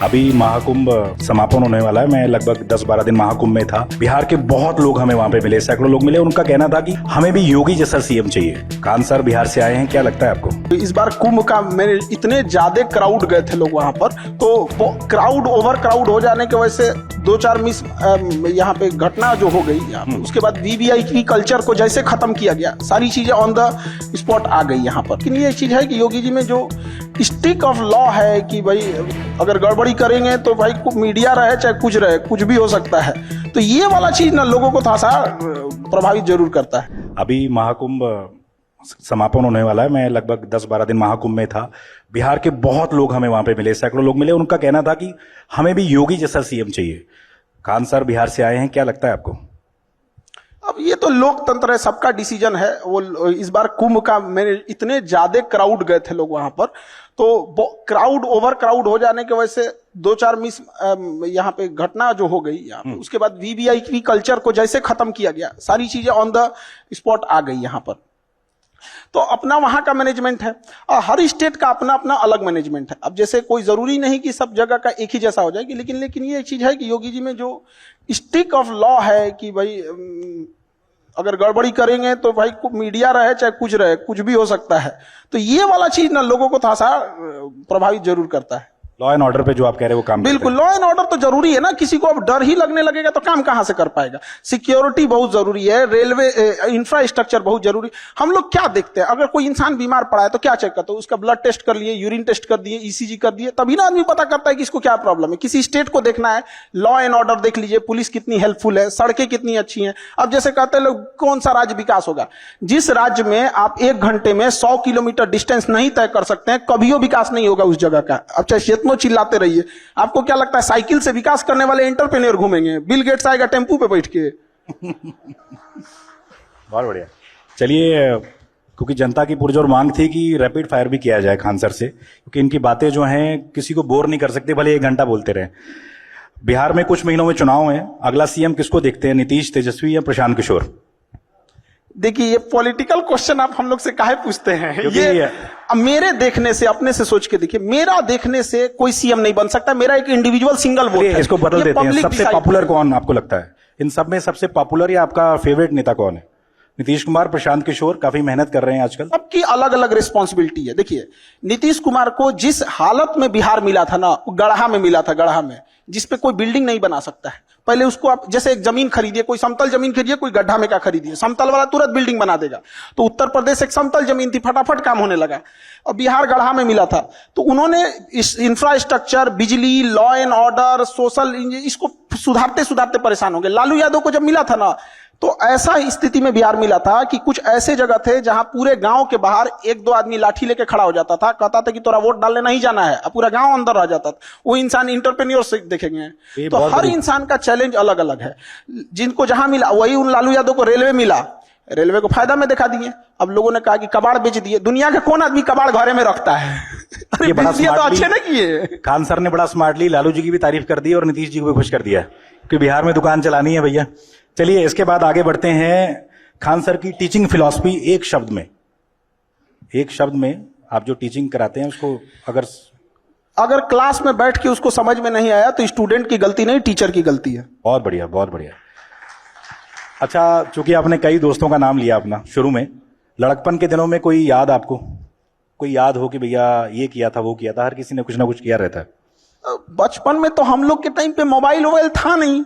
अभी महाकुंभ समापन होने वाला है। मैं लगभग 10-12 दिन महाकुंभ में था। बिहार के बहुत लोग हमें वहां पे मिले, सैकड़ों लोग मिले। उनका कहना था कि हमें भी योगी जैसा सीएम चाहिए। खान सर बिहार से आए हैं, क्या लगता है आपको? इस बार कुंभ का मेरे इतने ज्यादा क्राउड गए थे लोग वहां पर, तो क्राउड ओवर क्राउड हो जाने की वजह से 2-4 मिस यहाँ पे घटना जो हो गई, उसके बाद वीवीआईपी कल्चर को जैसे खत्म किया गया, सारी चीजें ऑन द स्पॉट आ गई यहाँ पर। लेकिन ये चीज है कि योगी जी में जो स्टिक ऑफ लॉ है कि भाई अगर गड़बड़ी करेंगे तो भाई मीडिया रहे चाहे कुछ रहे, कुछ भी हो सकता है। तो ये वाला चीज ना लोगों को थोड़ा सा प्रभावित जरूर करता है। अभी महाकुंभ समापन होने वाला है। मैं लगभग 10-12 दिन महाकुंभ में था। बिहार के बहुत लोग हमें वहां पे मिले, सैकड़ों लोग मिले। उनका कहना था कि हमें भी योगी जैसा सीएम चाहिए। खान सर बिहार से आए हैं, क्या लगता है आपको? अब ये तो लोकतंत्र है, सबका डिसीजन है। वो इस बार कुंभ का मेरे इतने ज्यादा क्राउड गए थे लोग वहां पर, तो क्राउड ओवर क्राउड हो जाने की वजह से 2-4 मिस यहाँ पे घटना जो हो गई, उसके बाद वीवीआईपी कल्चर को जैसे खत्म किया गया, सारी चीजें ऑन द स्पॉट आ गई यहाँ पर। तो अपना वहां का मैनेजमेंट है और हर स्टेट का अपना अपना अलग मैनेजमेंट है। अब जैसे कोई जरूरी नहीं कि सब जगह का एक ही जैसा हो जाएगी, लेकिन ये चीज है कि योगी जी में जो स्टिक ऑफ लॉ है कि भाई अगर गड़बड़ी करेंगे तो भाई मीडिया रहे चाहे कुछ रहे, कुछ भी हो सकता है। तो ये वाला चीज ना लोगों को थोड़ा सा प्रभावित जरूर करता है। लॉ एंड ऑर्डर पे जो आप कह रहे हैं वो काम बिल्कुल, लॉ एंड ऑर्डर तो जरूरी है ना। किसी को अब डर ही लगने लगेगा तो काम कहां से कर पाएगा। सिक्योरिटी बहुत जरूरी है, रेलवे इंफ्रास्ट्रक्चर बहुत जरूरी। हम लोग क्या देखते हैं, अगर कोई इंसान बीमार पड़ा है तो क्या चेक करते हैं? उसका ब्लड टेस्ट कर लिए, यूरिन टेस्ट कर दिए, ईसीजी कर दिए, तभी ना आदमी पता करता है कि इसको क्या प्रॉब्लम है। किसी स्टेट को देखना है, लॉ एंड ऑर्डर देख लीजिए, पुलिस कितनी हेल्पफुल है, सड़कें कितनी अच्छी हैं। अब जैसे कहते हैं लोग कौन सा राज्य विकास होगा? जिस राज्य में आप 1 घंटे में 100 किलोमीटर डिस्टेंस नहीं तय कर सकते हैं, कभी विकास नहीं होगा उस जगह का। अब चाहे जितनो चिल्लाते रहिए, आपको क्या लगता है साइकिल से विकास करने वाले एंटरप्रेन्योर घूमेंगे? बिल गेट्स आएगा टेम्पू पे बैठ के। बहुत बढ़िया। चलिए, क्योंकि जनता की पुरजोर मांग थी कि रैपिड फायर भी किया जाए खान सर से, क्योंकि इनकी बातें जो हैं किसी को बोर नहीं कर सकते, भले 1 घंटा बोलते रहे। बिहार में कुछ महीनों में चुनाव है। अगला सीएम किसको देखते हैं, नीतीश, तेजस्वी या प्रशांत किशोर? देखिए, ये पॉलिटिकल क्वेश्चन आप हम लोग से काहे पूछते हैं? ये मेरे देखने से, अपने से सोच के देखिए, मेरा देखने से कोई सीएम नहीं बन सकता। मेरा एक इंडिविजुअल सिंगल वोट है। इसको बदल देते हैं। सबसे पॉपुलर कौन आपको लगता है इन सब में? सबसे पॉपुलर या आपका फेवरेट नेता कौन है? नीतीश कुमार, प्रशांत किशोर? काफी मेहनत कर रहे हैं आजकल। सबकी अलग अलग रिस्पॉन्सिबिलिटी है। देखिए, नीतीश कुमार को जिस हालत में बिहार मिला था ना, गढ़ा में मिला था, गढ़ा में, जिसपे कोई बिल्डिंग नहीं बना सकता है। पहले उसको आप जैसे एक जमीन खरीदिए, कोई समतल जमीन खरीदिए, कोई गड्ढा में का खरीदिए, समतल वाला तुरंत बिल्डिंग बना देगा। तो उत्तर प्रदेश एक समतल जमीन थी, फटाफट काम होने लगा। और बिहार गढ़ा में मिला था, तो उन्होंने इस इंफ्रास्ट्रक्चर, बिजली, लॉ एंड ऑर्डर, सोशल, इसको सुधारते सुधारते परेशान हो गए। लालू यादव को जब मिला था ना, तो ऐसा स्थिति में बिहार मिला था कि कुछ ऐसे जगह थे जहां पूरे गांव के बाहर 1-2 आदमी लाठी लेके खड़ा हो जाता था, कहता था कि तोरा वोट डालने नहीं जाना है, अब पूरा गांव अंदर रह जाता था। वो इंसान इंटरप्रेन्योर से देखेंगे। तो हर इंसान का चैलेंज अलग अलग है। जिनको जहां मिला, वही उन लालू यादव को रेलवे मिला, रेलवे को फायदा में दिखा दिए। अब लोगों ने कहा कि कबाड़ बेच दिए। दुनिया का कौन आदमी कबाड़ घरे में रखता है? ये बड़ा तो अच्छे ना किए। खान सर ने बड़ा स्मार्टली लालू जी की भी तारीफ कर दी और नीतीश जी को भी खुश कर दिया कि बिहार में दुकान चलानी है भैया। चलिए, इसके बाद आगे बढ़ते हैं। खान सर की टीचिंग फिलॉसफी एक शब्द में आप जो टीचिंग कराते हैं उसको अगर क्लास में बैठ के उसको समझ में नहीं आया तो स्टूडेंट की गलती नहीं, टीचर की गलती है। बहुत बढ़िया, बहुत बढ़िया। अच्छा, चूंकि आपने कई दोस्तों का नाम लिया अपना शुरू में, लड़कपन के दिनों में कोई याद आपको, कोई याद हो कि भैया ये किया था, वो किया था? हर किसी ने कुछ ना कुछ किया रहता है। बचपन में तो हम लोग के टाइम पे मोबाइल था नहीं,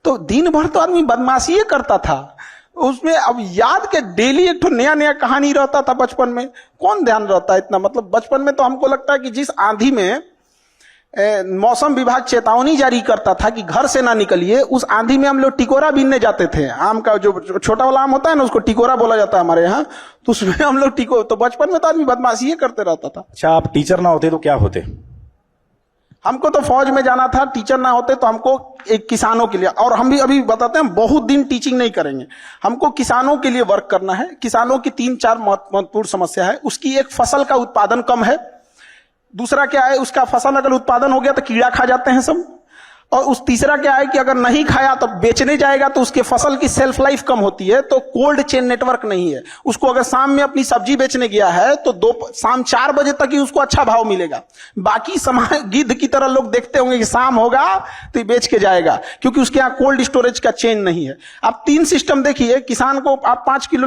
तो दिन भर तो आदमी बदमाशी करता था उसमें। अब याद के डेली एक तो नया नया कहानी रहता था बचपन में, कौन ध्यान रहता है इतना? मतलब बचपन में तो हमको लगता है कि जिस आंधी में मौसम विभाग चेतावनी जारी करता था कि घर से ना निकलिए, उस आंधी में हम लोग टिकोरा बीनने जाते थे। आम का जो छोटा वाला आम होता है ना, उसको टिकोरा बोला जाता है हमारे यहाँ, तो उसमें हम लोग तो बचपन में तो आदमी बदमाशी करते रहता था। अच्छा, आप टीचर ना होते तो क्या होते? हमको तो फौज में जाना था। टीचर ना होते तो हमको एक किसानों के लिए, और हम भी अभी बताते हैं, बहुत दिन टीचिंग नहीं करेंगे, हमको किसानों के लिए वर्क करना है। किसानों की 3-4 महत्वपूर्ण समस्या है। उसकी एक, फसल का उत्पादन कम है। दूसरा क्या है, उसका फसल अगर उत्पादन हो गया तो कीड़ा खा जाते हैं सब। और उस तीसरा क्या है कि अगर नहीं खाया तो बेचने जाएगा तो उसके फसल की सेल्फ लाइफ कम होती है, तो कोल्ड चेन नेटवर्क नहीं है। उसको अगर शाम में अपनी सब्जी बेचने गया है तो शाम 4 बजे तक ही उसको अच्छा भाव मिलेगा। बाकी समय गिद्ध की तरह लोग देखते होंगे कि शाम होगा तो ये बेच के जाएगा, क्योंकि उसके यहाँ कोल्ड स्टोरेज का चेन नहीं है। आप 3 सिस्टम देखिए, किसान को आप 5 किलो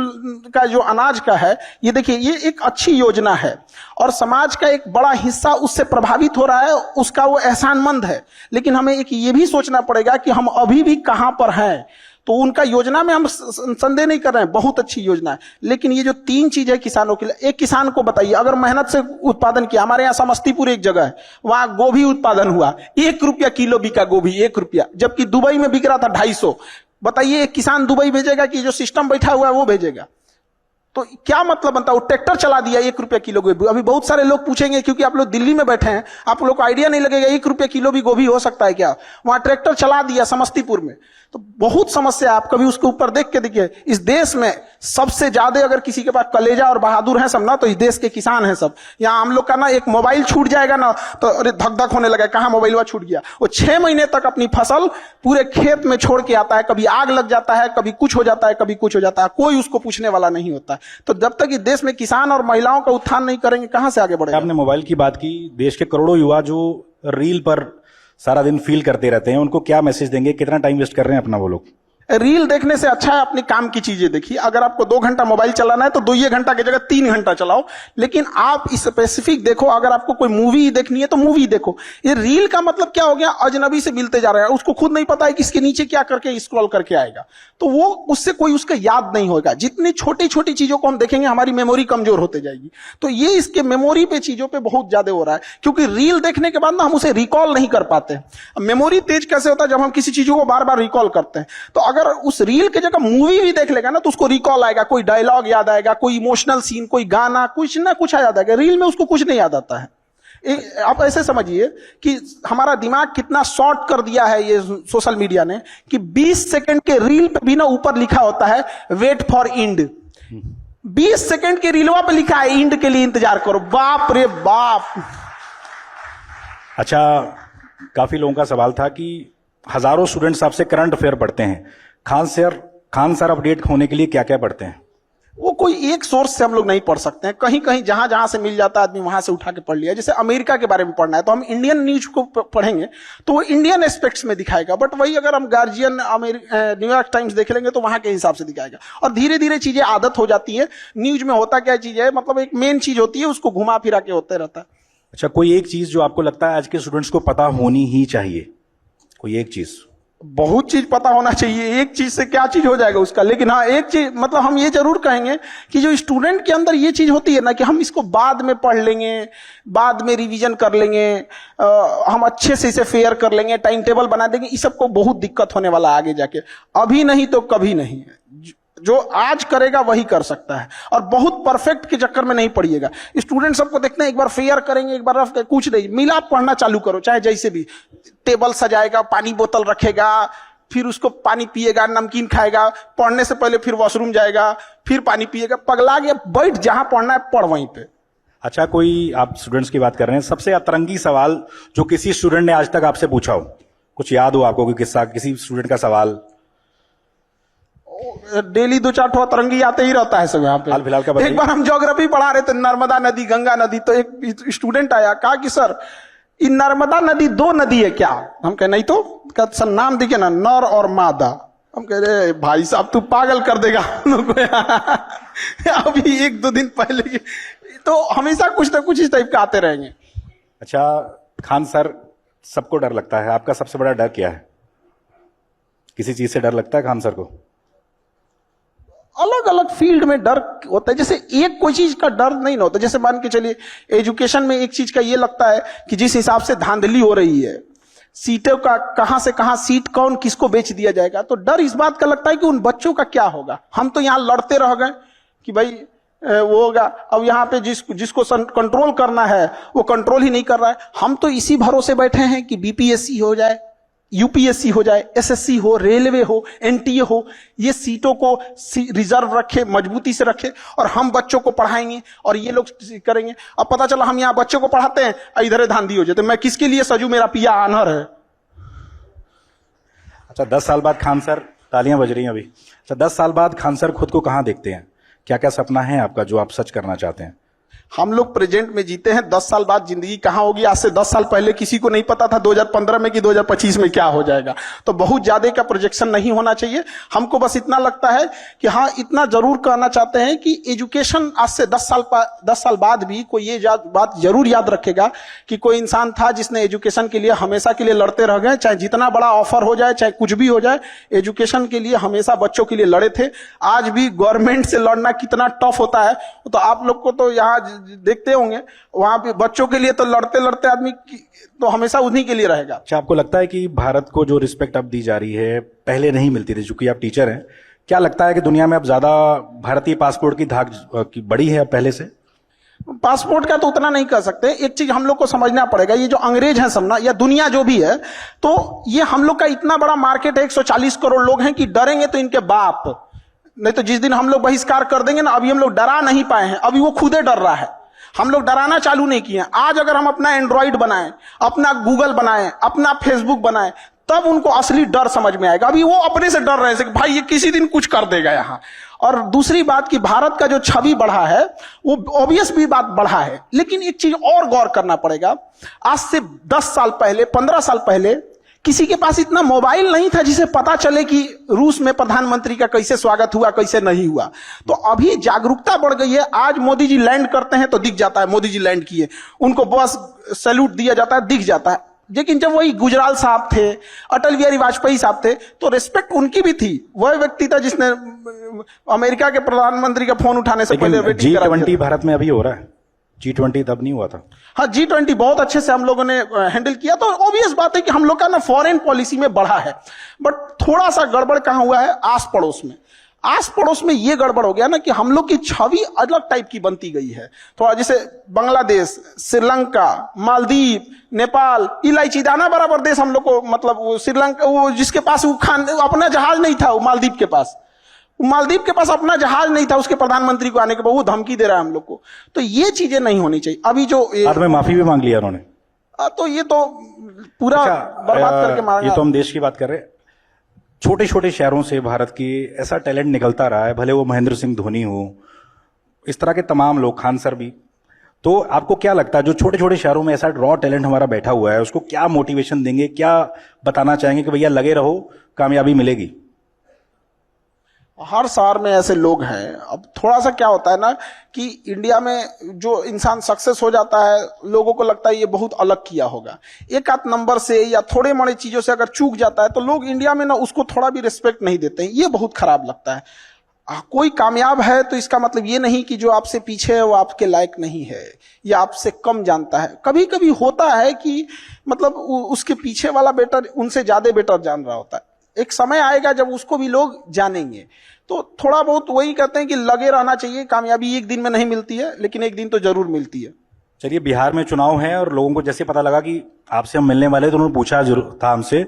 का जो अनाज का है, ये देखिए, ये एक अच्छी योजना है और समाज का एक बड़ा हिस्सा उससे प्रभावित हो रहा है, उसका वो एहसानमंद है। लेकिन हमें एक ये भी सोचना पड़ेगा कि हम अभी भी कहां पर हैं। तो उनका योजना में हम संदेह नहीं कर रहे हैं, बहुत अच्छी योजना है, लेकिन ये जो 3 चीज है किसानों के लिए, एक किसान को बताइए अगर मेहनत से उत्पादन किया, हमारे यहाँ समस्तीपुर एक जगह है, वहां गोभी उत्पादन हुआ, 1 रुपया किलो बिका गोभी, 1 रुपया, जबकि दुबई में बिक रहा था 250। बताइए एक किसान दुबई भेजेगा कि जो सिस्टम बैठा हुआ है वो भेजेगा? तो क्या मतलब बनता है? वो ट्रैक्टर चला दिया 1 रुपया किलो गोभी। अभी बहुत सारे लोग पूछेंगे, क्योंकि आप लोग दिल्ली में बैठे हैं, आप लोग को आइडिया नहीं लगेगा 1 रुपया किलो भी गोभी हो सकता है क्या? वहां ट्रैक्टर चला दिया समस्तीपुर में। तो बहुत समस्या है, आप कभी उसके ऊपर देख के देखिए। इस देश में सबसे ज्यादा अगर किसी के पास कलेजा और बहादुर है सब ना, तो इस देश के किसान हैं सब। यहाँ हम लोग का ना एक मोबाइल छूट जाएगा ना तो अरे धक धक होने लगा, कहाँ मोबाइल छूट गया। वो 6 महीने तक अपनी फसल पूरे खेत में छोड़ के आता है, कभी आग लग जाता है, कभी कुछ हो जाता है, कभी कुछ हो जाता है, कोई उसको पूछने वाला नहीं होता है। तो जब तक इस देश में किसान और महिलाओं का उत्थान नहीं करेंगे, कहां से आगे बढ़ेगा? आपने मोबाइल की बात की, देश के करोड़ों युवा जो रील पर सारा दिन फील करते रहते हैं, उनको क्या मैसेज देंगे? कितना टाइम वेस्ट कर रहे हैं अपना वो लोग? रील देखने से अच्छा है अपने काम की चीजें देखिए। अगर आपको 2 घंटा मोबाइल चलाना है तो 2 घंटा की जगह 3 घंटा चलाओ, लेकिन आप स्पेसिफिक देखो। अगर आपको कोई मूवी देखनी है तो मूवी देखो। ये रील का मतलब क्या हो गया? अजनबी से मिलते जा रहे हैं, उसको खुद नहीं पता है कि इसके नीचे क्या करके स्क्रॉल करके आएगा, तो वो उससे कोई उसका याद नहीं होगा। जितनी छोटी छोटी चीजों को हम देखेंगे हमारी मेमोरी कमजोर होते जाएगी। तो ये इसके मेमोरी पे चीजों पे बहुत ज्यादा हो रहा है, क्योंकि रील देखने के बाद ना हम उसे रिकॉल नहीं कर पाते। मेमोरी तेज कैसे होता है? जब हम किसी चीजों को बार बार रिकॉल करते हैं। तो अगर उस रील की जगह मूवी भी देख लेगा ना तो उसको रिकॉल आएगा, कोई डायलॉग याद आएगा, कोई इमोशनल सीन, कोई गाना, कुछ ना कुछ याद आएगा। रील में उसको कुछ नहीं याद आता है। आप ऐसे समझिए कि हमारा दिमाग कितना शॉर्ट कर दिया है ये सोशल मीडिया ने, कि 20 सेकंड के रील पे भी ना ऊपर लिखा होता है वेट फॉर इंड। 20 सेकंड के रीलवा पे लिखा है इंड के लिए इंतजार करो। बाप रे बाप। अच्छा, काफी लोगों का सवाल था कि हजारों स्टूडेंट्स आपसे करंट अफेयर पढ़ते हैं, खान सर अपडेट होने के लिए क्या क्या पढ़ते हैं? वो कोई एक सोर्स से हम लोग नहीं पढ़ सकते हैं, कहीं कहीं जहां जहां से मिल जाता है आदमी वहां से उठा के पढ़ लिया। जैसे अमेरिका के बारे में पढ़ना है तो हम इंडियन न्यूज को पढ़ेंगे तो वो इंडियन एस्पेक्ट्स में दिखाएगा, बट वही अगर हम गार्जियन न्यूयॉर्क टाइम्स देख लेंगे तो वहां के हिसाब से दिखाएगा। और धीरे धीरे चीजें आदत हो जाती है। न्यूज में होता क्या चीज है, मतलब एक मेन चीज होती है, उसको घुमा फिरा के होते रहता है। अच्छा, कोई एक चीज जो आपको लगता है आज के स्टूडेंट्स को पता होनी ही चाहिए? कोई एक चीज? बहुत चीज पता होना चाहिए, एक चीज से क्या चीज हो जाएगा उसका। लेकिन हाँ, एक चीज मतलब हम ये जरूर कहेंगे कि जो स्टूडेंट के अंदर ये चीज होती है ना कि हम इसको बाद में पढ़ लेंगे, बाद में रिवीजन कर लेंगे, हम अच्छे से इसे फेयर कर लेंगे, टाइम टेबल बना देंगे, इस सबको बहुत दिक्कत होने वाला आगे जाके। अभी नहीं तो कभी नहीं है। जो आज करेगा वही कर सकता है, और बहुत परफेक्ट के चक्कर में नहीं पड़िएगा। स्टूडेंट सबको देखते हैं, एक बार फेयर करेंगे, एक बार रफ, कुछ नहीं मिला, पढ़ना चालू करो, चाहे जैसे भी। टेबल सजाएगा, पानी बोतल रखेगा, फिर उसको पानी पिएगा, नमकीन खाएगा, पढ़ने से पहले फिर वॉशरूम जाएगा, फिर पानी पिएगा, पगला गया। बैठ जहां पढ़ना है पढ़ वहीं पे। अच्छा, कोई आप स्टूडेंट्स की बात कर रहे हैं, सबसे अतरंगी सवाल जो किसी स्टूडेंट ने आज तक आपसे पूछा हो, कुछ याद हो आपको? कोई किस्सा, किसी स्टूडेंट का सवाल? डेली 2-4 अतरंगी आते ही रहता है सब यहाँ पे। हाल फिलहाल का बताइए। एक बार हम ज्योग्राफी पढ़ा रहे थे, नर्मदा नदी, गंगा नदी, तो एक स्टूडेंट आया, कहा कि सर ये नर्मदा नदी 2 नदी है क्या? हम कहे नहीं तो। कहते सर नाम दिखे ना, नर और मादा। हम कह रहे भाई साहब तू पागल कर देगा अभी 1-2 दिन पहले। तो हमेशा कुछ ना कुछ इस टाइप का आते रहेंगे। अच्छा, खान सर सबको डर लगता है, आपका सबसे बड़ा डर क्या है? किसी चीज से डर लगता है खान सर को? अलग अलग फील्ड में डर होता है, जैसे एक कोई चीज का डर नहीं होता। जैसे मान के चलिए एजुकेशन में एक चीज का ये लगता है कि जिस हिसाब से धांधली हो रही है, सीटों का कहां से कहां सीट कौन किसको बेच दिया जाएगा, तो डर इस बात का लगता है कि उन बच्चों का क्या होगा। हम तो यहां लड़ते रह गए कि भाई वो होगा, अब यहाँ पे जिसको कंट्रोल करना है वो कंट्रोल ही नहीं कर रहा है। हम तो इसी भरोसे बैठे हैं कि बीपीएससी हो जाए, यूपीएससी हो जाए, एसएससी हो, रेलवे हो, एनटीए हो, ये सीटों को रिजर्व रखे, मजबूती से रखे, और हम बच्चों को पढ़ाएंगे और ये लोग करेंगे। अब पता चला हम यहाँ बच्चों को पढ़ाते हैं, इधर धांधी हो जाते, मैं किसके लिए सजू, मेरा पिया आनहर है। अच्छा 10 साल बाद खान सर, तालियां बज रही हैं अभी। अच्छा 10 साल बाद खान सर खुद को कहाँ देखते हैं? क्या क्या सपना है आपका जो आप सच करना चाहते हैं? हम लोग प्रेजेंट में जीते हैं, 10 साल बाद जिंदगी कहां होगी आज से 10 साल पहले किसी को नहीं पता था 2015 में कि 2025 में क्या हो जाएगा। तो बहुत ज्यादा का प्रोजेक्शन नहीं होना चाहिए। हमको बस इतना लगता है कि हाँ, इतना जरूर कहना चाहते हैं कि एजुकेशन आज से 10 साल बाद भी कोई ये बात जरूर याद रखेगा कि कोई इंसान था जिसने एजुकेशन के लिए हमेशा के लिए लड़ते रह गए। चाहे जितना बड़ा ऑफर हो जाए, चाहे कुछ भी हो जाए, एजुकेशन के लिए हमेशा बच्चों के लिए लड़े थे। आज भी गवर्नमेंट से लड़ना कितना टफ होता है तो आप लोग को तो यहाँ देखते होंगे, वहां पे बच्चों के लिए तो लड़ते लड़ते आदमी तो हमेशा उन्हीं के लिए रहेगा। अच्छा आपको लगता है कि भारत को जो रिस्पेक्ट अब दी जा रही है पहले नहीं मिलती थी? चूंकि आप टीचर हैं, क्या लगता है कि दुनिया में अब ज्यादा भारतीय पासपोर्ट की धाक की बढ़ी है अब पहले से? पासपोर्ट का तो उतना नहीं कर सकते। एक चीज हम लोग को समझना पड़ेगा, ये जो अंग्रेज हैं सब ना, या दुनिया जो भी है, तो ये हम लोग का इतना बड़ा मार्केट है, 140 करोड़ लोग हैं कि डरेंगे तो इनके बाप। नहीं तो जिस दिन हम लोग बहिष्कार कर देंगे ना, अभी हम लोग डरा नहीं पाए हैं, अभी वो खुदे डर रहा है। हम लोग डराना चालू नहीं किए। आज अगर हम अपना एंड्रॉइड बनाएं, अपना गूगल बनाएं, अपना फेसबुक बनाएं, तब उनको असली डर समझ में आएगा। अभी वो अपने से डर रहे हैं कि भाई ये किसी दिन कुछ कर देगा यहां। और दूसरी बात कि भारत का जो छवि बढ़ा है वो ऑब्वियस भी बात बढ़ा है, लेकिन एक चीज और गौर करना पड़ेगा। आज से 10 साल पहले, 15 साल पहले किसी के पास इतना मोबाइल नहीं था जिसे पता चले कि रूस में प्रधानमंत्री का कैसे स्वागत हुआ, कैसे नहीं हुआ। तो अभी जागरूकता बढ़ गई है। आज मोदी जी लैंड करते हैं तो दिख जाता है मोदी जी लैंड किए, उनको बस सैल्यूट दिया जाता है, दिख जाता है। लेकिन जब वही गुजराल साहब थे, अटल बिहारी वाजपेयी साहब थे, तो रिस्पेक्ट उनकी भी थी। वह व्यक्ति था जिसने अमेरिका के प्रधानमंत्री का फोन उठाने से पहले G20 भारत में अभी हो रहा है, G20 तब नहीं हुआ था। हाँ, G20 बहुत अच्छे से हम लोगों ने हैंडल किया। तो ऑब्वियस बात है कि हम लोग का ना फॉरेन पॉलिसी में बढ़ा है, बट थोड़ा सा गड़बड़ कहां हुआ है, आस पड़ोस में। आस पड़ोस में ये गड़बड़ हो गया ना कि हम लोग की छवि अलग टाइप की बनती गई है। थोड़ा जैसे बांग्लादेश, श्रीलंका, मालदीव, नेपाल, इलायची दाना बराबर देश हम लोग को, मतलब वो श्रीलंका, वो जिसके पास वो अपना जहाज नहीं था, वो मालदीव के पास अपना जहाज नहीं था, उसके प्रधानमंत्री को आने के बाद वो धमकी दे रहा है हम लोग को। तो ये चीजें नहीं होनी चाहिए। अभी जो बाद में माफी भी मांग लिया उन्होंने, तो ये तो पूरा बर्बाद करके मारेगा। ये तो हम देश की बात कर रहे हैं। छोटे छोटे शहरों से भारत की ऐसा टैलेंट निकलता रहा है, भले वो महेंद्र सिंह धोनी हो, इस तरह के तमाम लोग, खान सर भी। तो आपको क्या लगता है जो छोटे छोटे शहरों में ऐसा रॉ टैलेंट हमारा बैठा हुआ है, उसको क्या मोटिवेशन देंगे, क्या बताना चाहेंगे कि भैया लगे रहो, कामयाबी मिलेगी? हर शहर में ऐसे लोग हैं। अब थोड़ा सा क्या होता है ना कि इंडिया में जो इंसान सक्सेस हो जाता है, लोगों को लगता है ये बहुत अलग किया होगा। एक आध नंबर से या थोड़े मोड़े चीजों से अगर चूक जाता है तो लोग इंडिया में ना उसको थोड़ा भी रिस्पेक्ट नहीं देते हैं। ये बहुत खराब लगता है। कोई कामयाब है तो इसका मतलब ये नहीं कि जो आपसे पीछे है वो आपके लायक नहीं है या आपसे कम जानता है। कभी कभी होता है कि मतलब उसके पीछे वाला बेटर उनसे ज्यादा बेटर जान रहा होता है। एक समय आएगा जब उसको भी लोग जानेंगे। तो थोड़ा बहुत वही कहते हैं कि लगे रहना चाहिए। कामयाबी एक दिन में नहीं मिलती है, लेकिन एक दिन तो जरूर मिलती है। चलिए, बिहार में चुनाव है और लोगों को जैसे पता लगा कि आपसे हम मिलने वाले, तो उन्होंने पूछा जरूर था हमसे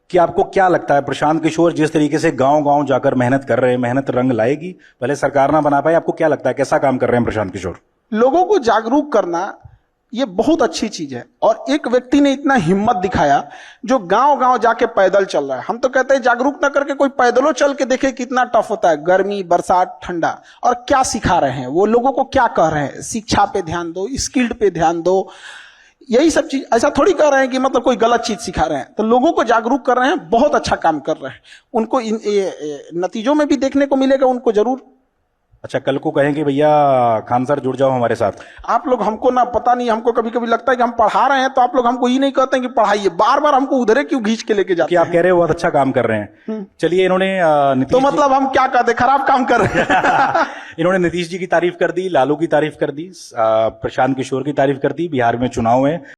कि आपको क्या लगता है प्रशांत किशोर जिस तरीके से गांव गांव जाकर मेहनत कर रहे हैं, मेहनत रंग लाएगी? भले सरकार ना बना पाए, आपको क्या लगता है कैसा काम कर रहे हैं प्रशांत किशोर? लोगों को जागरूक करना ये बहुत अच्छी चीज है। और एक व्यक्ति ने इतना हिम्मत दिखाया जो गांव गांव जाके पैदल चल रहा है। हम तो कहते हैं जागरूक ना करके कोई पैदलों चल के देखे कितना टफ होता है, गर्मी, बरसात, ठंडा। और क्या सिखा रहे हैं वो, लोगों को क्या कह रहे हैं, शिक्षा पे ध्यान दो, स्किल्ड पे ध्यान दो, यही सब चीज। ऐसा थोड़ी कह रहे हैं कि मतलब कोई गलत चीज सिखा रहे हैं। तो लोगों को जागरूक कर रहे हैं, बहुत अच्छा काम कर रहे हैं। उनको नतीजों में भी देखने को मिलेगा, उनको जरूर। अच्छा, कल को कहेंगे भैया खान सर जुड़ जाओ हमारे साथ। आप लोग हमको ना, पता नहीं, हमको कभी कभी लगता है कि हम पढ़ा रहे हैं तो आप लोग हमको ये नहीं कहते हैं कि पढ़ाइए, बार बार हमको उधरे क्यों खींच के लेके जाते हैं? आप कह रहे हो बहुत अच्छा काम कर रहे हैं। चलिए, इन्होंने तो मतलब हम क्या कहते, खराब काम कर रहे हैं। इन्होंने नीतीश जी की तारीफ कर दी, लालू की तारीफ कर दी, प्रशांत किशोर की तारीफ कर दी। बिहार में चुनाव है।